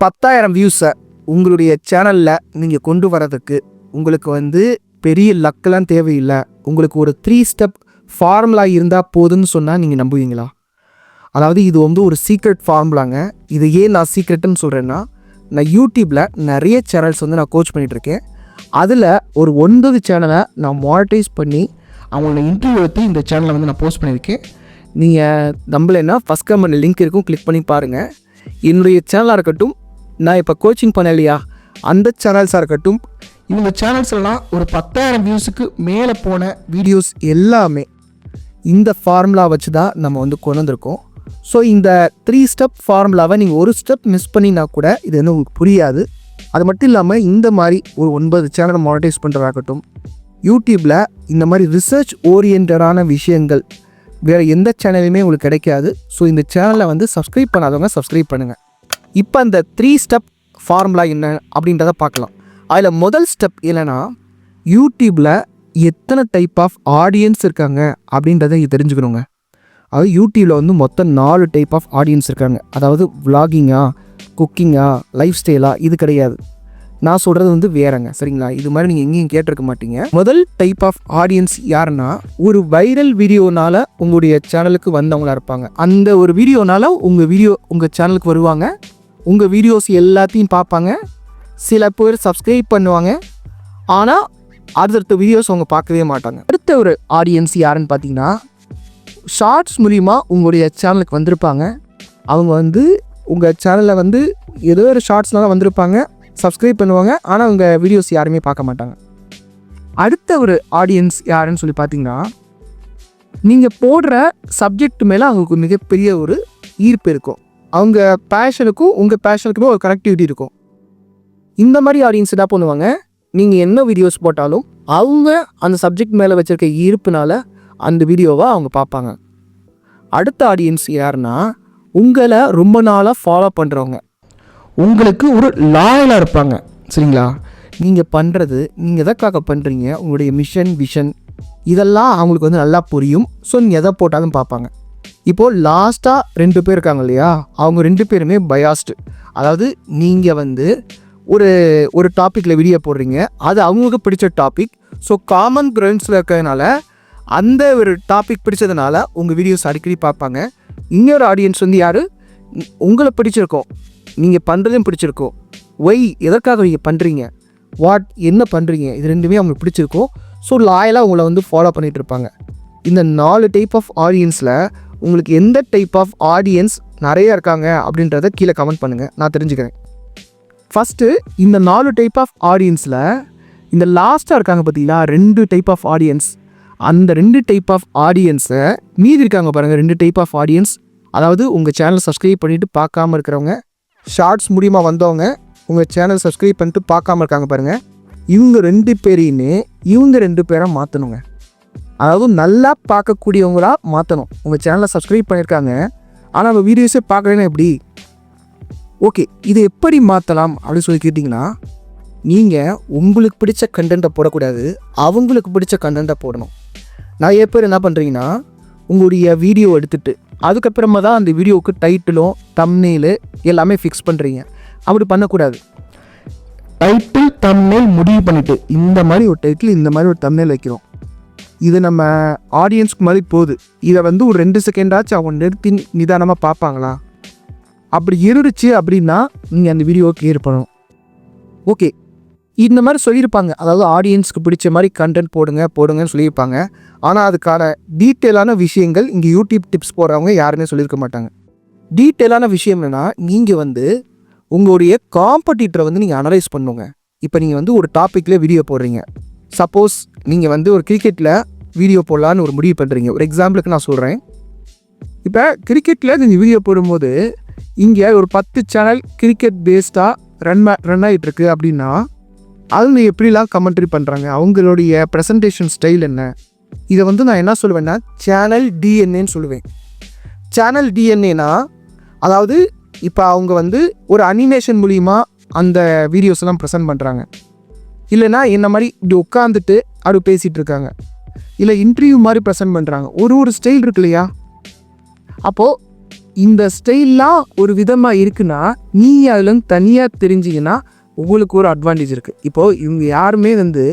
10,000 வியூஸை உங்களுடைய சேனலில் நீங்கள் கொண்டு வரதுக்கு உங்களுக்கு வந்து பெரிய லக்கெல்லாம் தேவையில்லை. உங்களுக்கு ஒரு 3 ஸ்டெப் ஃபார்முலா இருந்தால் போதுன்னு சொன்னால் நீங்கள் நம்புவீங்களா? அதாவது இது வந்து ஒரு சீக்ரெட் ஃபார்முலாங்க. இது ஏன் நான் சீக்ரெட்டுன்னு சொல்கிறேன்னா, நான் யூடியூப்பில் நிறைய சேனல்ஸ் வந்து நான் கோச் பண்ணிகிட்ருக்கேன். அதில் ஒரு 9 சேனலை நான் மானிட்டைஸ் பண்ணி அவங்களோட இன்டர்வியூ எடுத்து இந்த சேனலை வந்து நான் போஸ்ட் பண்ணியிருக்கேன். நீங்கள் நம்பலைன்னா ஃபஸ்ட் கமெண்ட் லிங்க் இருக்கும், கிளிக் பண்ணி பாருங்கள். என்னுடைய சேனலாக இருக்கட்டும், நான் இப்போ கோச்சிங் பண்ண இல்லையா அந்த சேனல்ஸாக இருக்கட்டும், இந்த சேனல்ஸ்லாம் ஒரு 10,000 வியூஸுக்கு மேலே போன வீடியோஸ் எல்லாமே இந்த ஃபார்முலா வச்சு தான் நம்ம வந்து கொண்டு வந்திருக்கோம். ஸோ இந்த 3 ஸ்டெப் ஃபார்முலாவை நீங்கள் ஒரு ஸ்டெப் மிஸ் பண்ணினா கூட இது வந்து உங்களுக்கு புரியாது. அது மட்டும் இல்லாமல் இந்த மாதிரி ஒரு 9 சேனலை மானிட்டைஸ் பண்ணுறதாகட்டும், யூடியூப்பில் இந்த மாதிரி ரிசர்ச் ஓரியன்டான விஷயங்கள் வேறு எந்த சேனலுமே உங்களுக்கு கிடைக்காது. ஸோ இந்த சேனலை வந்து சப்ஸ்கிரைப் பண்ணாதவங்க சப்ஸ்கிரைப் பண்ணுங்கள். இப்போ அந்த 3 ஸ்டெப் ஃபார்முலா என்ன அப்படின்றத பார்க்கலாம். அதில் முதல் ஸ்டெப் என்னென்னா, யூடியூப்பில் எத்தனை டைப் ஆஃப் ஆடியன்ஸ் இருக்காங்க அப்படின்றத தெரிஞ்சுக்கணுங்க. அதாவது யூடியூப்பில் வந்து மொத்தம் 4 டைப் ஆஃப் ஆடியன்ஸ் இருக்காங்க. அதாவது விளாகிங்கா, குக்கிங்கா, லைஃப் ஸ்டைலா, இது கிடையாது. நான் சொல்கிறது வந்து வேறங்க, சரிங்களா? இது மாதிரி நீங்கள் எங்கேயும் கேட்டிருக்க மாட்டீங்க. முதல் டைப் ஆஃப் ஆடியன்ஸ் யாருன்னா, ஒரு வைரல் வீடியோனால் உங்களுடைய சேனலுக்கு வந்தவங்களா இருப்பாங்க. அந்த ஒரு வீடியோனால் உங்கள் சேனலுக்கு வருவாங்க, உங்கள் வீடியோஸ் எல்லாத்தையும் பார்ப்பாங்க, சில பேர் சப்ஸ்கிரைப் பண்ணுவாங்க, ஆனால் அடுத்தடுத்த வீடியோஸ் அவங்க பார்க்கவே மாட்டாங்க. அடுத்த ஒரு ஆடியன்ஸ் யாருன்னு பார்த்தீங்கன்னா, ஷார்ட்ஸ் மூலிமா உங்களுடைய சேனலுக்கு வந்திருப்பாங்க. அவங்க வந்து உங்கள் சேனலில் வந்து ஏதோ ஒரு ஷார்ட்ஸ்னால வந்திருப்பாங்க, சப்ஸ்கிரைப் பண்ணுவாங்க, ஆனால் உங்கள் வீடியோஸ் யாருமே பார்க்க மாட்டாங்க. அடுத்த ஒரு ஆடியன்ஸ் யாருன்னு சொல்லி பார்த்தீங்கன்னா, நீங்கள் போடுற சப்ஜெக்ட் மேலே அவங்களுக்கு மிகப்பெரிய ஒரு ஈர்ப்பு இருக்கும். அவங்க பேஷனுக்கும் உங்கள் பேஷனுக்குமே ஒரு கனெக்டிவிட்டி இருக்கும். இந்த மாதிரி ஆடியன்ஸ் என்ன பண்ணுவாங்க, நீங்கள் என்ன வீடியோஸ் போட்டாலும் அவங்க அந்த சப்ஜெக்ட் மேலே வச்சுருக்க ஈர்ப்புனால அந்த வீடியோவை அவங்க பார்ப்பாங்க. அடுத்த ஆடியன்ஸ் யாருன்னா, உங்களை ரொம்ப நாளாக ஃபாலோ பண்ணுறவங்க, உங்களுக்கு ஒரு லாயலாக இருப்பாங்க, சரிங்களா? நீங்கள் பண்ணுறது, நீங்கள் எதற்காக பண்ணுறீங்க, உங்களுடைய மிஷன், விஷன் இதெல்லாம் அவங்களுக்கு வந்து நல்லா புரியும். ஸோ நீங்கள் எதை போட்டாலும் பார்ப்பாங்க. இப்போது லாஸ்ட்டாக 2 பேர் இருக்காங்க இல்லையா, அவங்க 2 பேருமே பயாஸ்டு. அதாவது நீங்கள் வந்து ஒரு டாப்பிக்கில் வீடியோ போடுறீங்க, அது அவங்களுக்கு பிடிச்ச டாபிக். ஸோ காமன் கிரவுண்ட்ஸில் இருக்கிறதுனால அந்த ஒரு டாபிக் பிடிச்சதுனால உங்கள் வீடியோஸ் அடிக்கடி பார்ப்பாங்க. இன்னொரு ஆடியன்ஸ் வந்து யார், உங்களை பிடிச்சிருக்கோம், நீங்கள் பண்ணுறதையும் பிடிச்சிருக்கோம், ஒய் எதற்காக நீங்கள் பண்ணுறீங்க, வாட் என்ன பண்ணுறீங்க, இது ரெண்டுமே அவங்களுக்கு பிடிச்சிருக்கோம். ஸோ லாயலாக உங்களை வந்து ஃபாலோ பண்ணிகிட்டு இருப்பாங்க. இந்த 4 டைப் ஆஃப் ஆடியன்ஸில் உங்களுக்கு எந்த டைப் ஆஃப் ஆடியன்ஸ் நிறையா இருக்காங்க அப்படின்றத கீழே கமெண்ட் பண்ணுங்கள், நான் தெரிஞ்சுக்கிறேன். ஃபஸ்ட்டு இந்த 4 டைப் ஆஃப் ஆடியன்ஸில் இந்த லாஸ்ட்டாக இருக்காங்க பார்த்தீங்களா, 2 டைப் ஆஃப் ஆடியன்ஸ். அந்த 2 டைப் ஆஃப் ஆடியன்ஸை மீதி இருக்காங்க பாருங்கள், 2 டைப் ஆஃப் ஆடியன்ஸ். அதாவது உங்கள் சேனல் சப்ஸ்கிரைப் பண்ணிவிட்டு பார்க்காம இருக்கிறவங்க, ஷார்ட்ஸ் மூலிமா வந்தவங்க உங்கள் சேனல் சப்ஸ்கிரைப் பண்ணிட்டு பார்க்காம இருக்காங்க பாருங்கள். இவங்க 2 பேரையுமே இவங்க 2 பேரை மாற்றணுங்க. அதாவது நல்லா பார்க்கக்கூடியவங்களா மாற்றணும். உங்கள் சேனலை சப்ஸ்கிரைப் பண்ணியிருக்காங்க, ஆனால் நம்ம வீடியோஸே பார்க்கலன்னா எப்படி? ஓகே, இதை எப்படி மாற்றலாம் அப்படின்னு சொல்லி கேட்டிங்கன்னா, நீங்கள் உங்களுக்கு பிடிச்ச கண்டென்ட்டை போடக்கூடாது, அவங்களுக்கு பிடிச்ச கண்டென்ட்டை போடணும். நிறைய பேர் என்ன பண்ணுறீங்கன்னா, உங்களுடைய வீடியோ எடுத்துகிட்டு அதுக்கப்புறமா தான் அந்த வீடியோவுக்கு டைட்டிலும் தம்ப்நெயில் எல்லாமே ஃபிக்ஸ் பண்ணுறீங்க. அப்படி பண்ணக்கூடாது. டைட்டில் தம்ப்நெயில் முடிவு பண்ணிவிட்டு இந்த மாதிரி ஒரு டைட்டில், இந்த மாதிரி ஒரு தம்ப்நெயில் வைக்கிறோம், இது நம்ம ஆடியன்ஸ்க்கு மாதிரி போகுது, இதை வந்து ஒரு 2 செகண்டாச்சும் அவங்க நிறுத்தி நிதானமாக பார்ப்பாங்களா? அப்படி இருந்துச்சு அப்படின்னா நீங்கள் அந்த வீடியோவை கிளியர் பண்ணணும். ஓகே, இந்த மாதிரி சொல்லியிருப்பாங்க. அதாவது ஆடியன்ஸ்க்கு பிடிச்ச மாதிரி கண்டென்ட் போடுங்கன்னு சொல்லியிருப்பாங்க. ஆனால் அதுக்கான டீட்டெயிலான விஷயங்கள் இங்கே யூடியூப் டிப்ஸ் போடுறவங்க யாருமே சொல்லியிருக்க மாட்டாங்க. டீட்டெயிலான விஷயம் என்னென்னா, நீங்கள் வந்து உங்களுடைய காம்படிட்டரை வந்து நீங்கள் அனலைஸ் பண்ணுங்க. இப்போ நீங்கள் வந்து ஒரு டாப்பிக்கில் வீடியோ போடுறீங்க. சப்போஸ் நீங்கள் வந்து ஒரு கிரிக்கெட்டில் வீடியோ போடலான்னு ஒரு முடிவு பண்ணுறீங்க. ஒரு எக்ஸாம்பிளுக்கு நான் சொல்கிறேன். இப்போ கிரிக்கெட்டில் நீங்கள் வீடியோ போடும்போது இங்கே ஒரு 10 சேனல் கிரிக்கெட் பேஸ்டாக ரன் ஆகிட்டுருக்கு அப்படின்னா, அவங்க எப்படிலாம் கமெண்ட்ரி பண்ணுறாங்க, அவங்களுடைய ப்ரெசன்டேஷன் ஸ்டைல் என்ன, இதை வந்து நான் என்ன சொல்லுவேன்னா சேனல் டிஎன்ஏன்னு சொல்லுவேன். சேனல் டிஎன்ஏனா, அதாவது இப்போ அவங்க வந்து ஒரு அனிமேஷன் மூலிமா அந்த வீடியோஸ் எல்லாம் ப்ரெசென்ட் பண்ணுறாங்க, இல்லைனா என்ன மாதிரி இப்படி உட்காந்துட்டு அப்படி பேசிகிட்டு இருக்காங்க, இல்லை இன்டர்வியூ மாதிரி ப்ரெசென்ட் பண்ணுறாங்க. ஒரு ஸ்டைல் இருக்கு இல்லையா? அப்போது இந்த ஸ்டைல்லாம் ஒரு விதமாக இருக்குன்னா நீங்கள் அதில் தனியாக தெரிஞ்சிங்கன்னா உங்களுக்கு ஒரு அட்வான்டேஜ் இருக்குது. இப்போது இவங்க யாருமே வந்து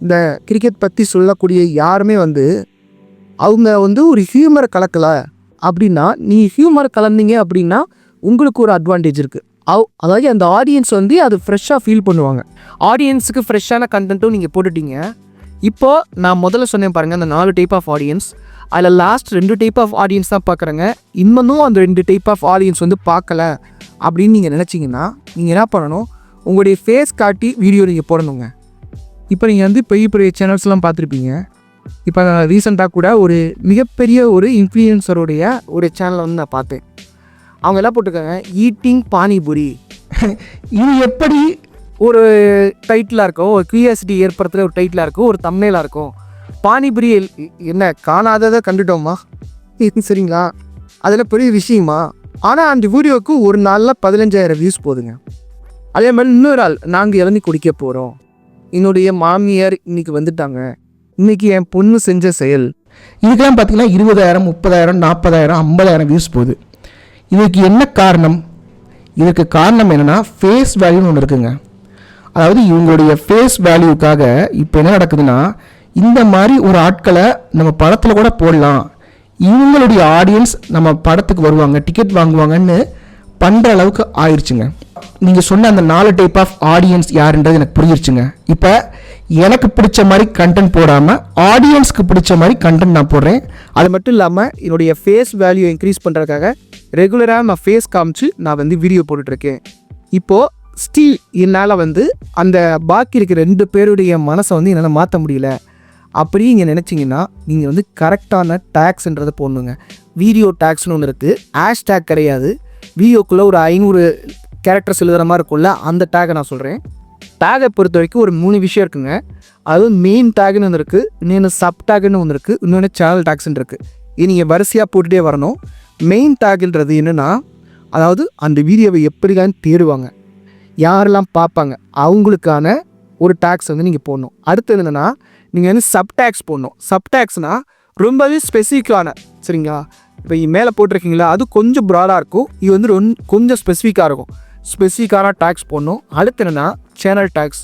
இந்த கிரிக்கெட் பற்றி சொல்லக்கூடிய யாருமே வந்து அவங்க வந்து ஒரு ஹியூமரை கலக்கலை அப்படின்னா, நீங்கள் ஹியூமரை கலந்தீங்க அப்படின்னா உங்களுக்கு ஒரு அட்வான்டேஜ் இருக்குது. அதாவது அந்த ஆடியன்ஸ் வந்து அது ஃப்ரெஷ்ஷாக ஃபீல் பண்ணுவாங்க. ஆடியன்ஸுக்கு ஃப்ரெஷ்ஷான கண்டென்ட்டும் நீங்கள் போட்டுட்டீங்க. இப்போது நான் முதல்ல சொன்னேன் பாருங்கள், அந்த 4 டைப் ஆஃப் ஆடியன்ஸ், அதில் லாஸ்ட் 2 டைப் ஆஃப் ஆடியன்ஸ் தான் பார்க்குறாங்க. இன்னமும் அந்த 2 டைப் ஆஃப் ஆடியன்ஸ் வந்து பார்க்கல அப்படின்னு நீங்கள் நினச்சிங்கன்னா நீங்கள் என்ன பண்ணணும், உங்களுடைய ஃபேஸ் காட்டி வீடியோ நீங்கள் போடணுங்க. இப்போ நீங்கள் வந்து பெரிய பெரிய சேனல்ஸ்லாம் பார்த்துருப்பீங்க. இப்போ நான் ரீசெண்டாக கூட ஒரு மிகப்பெரிய ஒரு இன்ஃப்ளூயன்சருடைய ஒரு சேனலை வந்து நான் பார்த்தேன். அவங்க எல்லாம் போட்டிருக்காங்க, ஈட்டிங் பானிபூரி. இது எப்படி ஒரு டைட்டிலாக இருக்கும், ஒரு கியூரியாசிட்டி ஏற்படுத்துகிற ஒரு டைட்டிலாக இருக்கும், ஒரு தம்ப்நெயிலாக இருக்கும். பானிபூரி என்ன காணாததை கண்டுட்டோமா சரிங்களா, அதில் பெரிய விஷயமா? ஆனால் அந்த வீடியோவுக்கு ஒரு நாளில் 15,000 வியூஸ் போதுங்க. அதே மாதிரி இன்னொரு ஆள், நாங்கள் இளநீ குடிக்க போகிறோம், என்னுடைய மாமியார் இன்றைக்கி வந்துட்டாங்க, இன்றைக்கி என் பொண்ணு செஞ்ச செயல், இதுக்கெல்லாம் பார்த்திங்கன்னா 20,000, 30,000, 40,000, 50,000 வியூஸ் போகுது. இதுக்கு என்ன காரணம்? இதுக்கு காரணம் என்னென்னா ஃபேஸ் வேல்யூன்னு ஒன்று இருக்குங்க. அதாவது இவங்களுடைய ஃபேஸ் வேல்யூக்காக இப்போ என்ன நடக்குதுன்னா, இந்த மாதிரி ஒரு ஆட்களை நம்ம படத்தில் கூட போடலாம், இவங்களுடைய ஆடியன்ஸ் நம்ம படத்துக்கு வருவாங்க, டிக்கெட் வாங்குவாங்கன்னு பண்ணுற அளவுக்கு ஆயிடுச்சுங்க. நீங்கள் சொன்ன அந்த 4 டைப் ஆஃப் ஆடியன்ஸ் யாருன்றது எனக்கு புரிஞ்சிருச்சுங்க. இப்போ எனக்கு பிடிச்ச மாதிரி கண்டென்ட் போடாமல் ஆடியன்ஸ்க்கு பிடிச்ச மாதிரி கண்டென்ட் நான் போடுறேன். அது மட்டும் இல்லாமல் என்னுடைய ஃபேஸ் வேல்யூ இன்க்ரீஸ் பண்ணுறதுக்காக ரெகுலராக நான் ஃபேஸ் காமிச்சு நான் வந்து வீடியோ போட்டுட்ருக்கேன். இப்போது ஸ்டில் என்னால் வந்து அந்த பாக்கி இருக்கிற 2 பேருடைய மனசை வந்து என்னால் மாற்ற முடியல அப்படி நீங்கள் நினச்சிங்கன்னா நீங்கள் வந்து கரெக்டான டேக்ஸ்ன்றதை போடணுங்க. வீடியோ டேக்ஸ்னு ஒன்று இருக்குது, ஹேஷ்டேக் கிடையாது. வீடியோக்குள்ளே ஒரு 500 கேரக்டர்ஸ் எழுதுகிற மாதிரி இருக்கும்ல, அந்த டேகை நான் சொல்கிறேன். டேகை பொறுத்த வரைக்கும் ஒரு 3 விஷயம் இருக்குங்க. அதாவது மெயின் டேக்னு ஒன்று இருக்குது, இன்னொன்று சப் டேக்னு ஒன்று இருக்குது, இன்னொன்று சேனல் டேக்ஸ்ன்னு இருக்குது. இது நீங்கள் வரிசையாக போட்டுகிட்டே வரணும். மெயின் டேக்ன்றது என்னென்னா, அதாவது அந்த வீடியோவை எப்படிலாம் தேடுவாங்க, யாரெல்லாம் பார்ப்பாங்க, அவங்களுக்கான ஒரு டேக்ஸ் வந்து நீங்கள் போடணும். அடுத்தது என்னென்னா, நீங்கள் வந்து சப் டேக்ஸ் போடணும். சப் டேக்ஸ்னால் ரொம்பவே ஸ்பெசிஃபிக்கான, சரிங்களா, இப்போ மேலே போட்டிருக்கீங்களா அது கொஞ்சம் ப்ராடாக இருக்கும், இது வந்து கொஞ்சம் ஸ்பெசிஃபிக்காக இருக்கும். ஸ்பெசிஃபிக்கான டேக்ஸ் போடணும். அடுத்து என்னென்னா சேனல் டேக்ஸ்,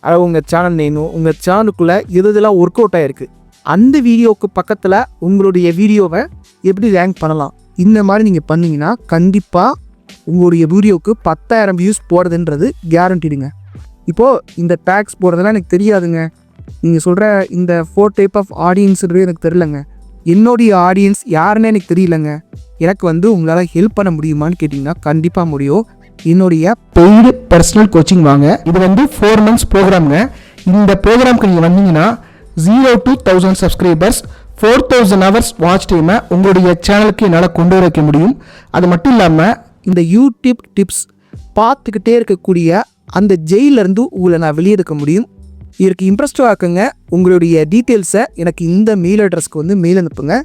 அதாவது உங்கள் சேனல் நேமும் உங்கள் சேனலுக்குள்ளே இதெல்லாம் ஒர்க் அவுட் ஆகிருக்கு, அந்த வீடியோவுக்கு பக்கத்தில் உங்களுடைய வீடியோவை எப்படி ரேங்க் பண்ணலாம், இந்த மாதிரி நீங்கள் பண்ணிங்கன்னா கண்டிப்பாக உங்களுடைய வீடியோவுக்கு 10,000 வியூஸ் போடுறதுன்றது கேரண்டிடுங்க. இப்போது இந்த டேக்ஸ் போடுறதுலாம் எனக்கு தெரியாதுங்க, நீங்கள் சொல்கிற இந்த 4 டைப் ஆஃப் ஆடியன்ஸுன்றது எனக்கு தெரிலங்க, என்னுடைய ஆடியன்ஸ் யாருன்னு எனக்கு தெரியலங்க, எனக்கு வந்து உங்களால் ஹெல்ப் பண்ண முடியுமான்னு கேட்டிங்கன்னா கண்டிப்பாக முடியும். என்னுடைய பெய்டு பர்சனல் கோச்சிங் வாங்க. இது வந்து 4 months ப்ரோக்ராம்ங்க. இந்த ப்ரோக்ராம்க்கு நீங்கள் வந்தீங்கன்னா 0 to 1000 சப்ஸ்கிரைபர்ஸ் 4,000 hours வாட்ச் டைமை உங்களுடைய சேனலுக்கு என்னால் கொண்டு வர வைக்க முடியும். அது மட்டும் இல்லாமல் இந்த யூடியூப் டிப்ஸ் பார்த்துக்கிட்டே இருக்கக்கூடிய அந்த ஜெயிலேருந்து உங்களை நான் வெளியே எடுக்க முடியும். இதற்கு இம்ப்ரெஸ்டாக இருக்குங்க. உங்களுடைய டீட்டெயில்ஸை எனக்கு இந்த மெயில் அட்ரஸ்க்கு வந்து மெயில் அனுப்புங்க.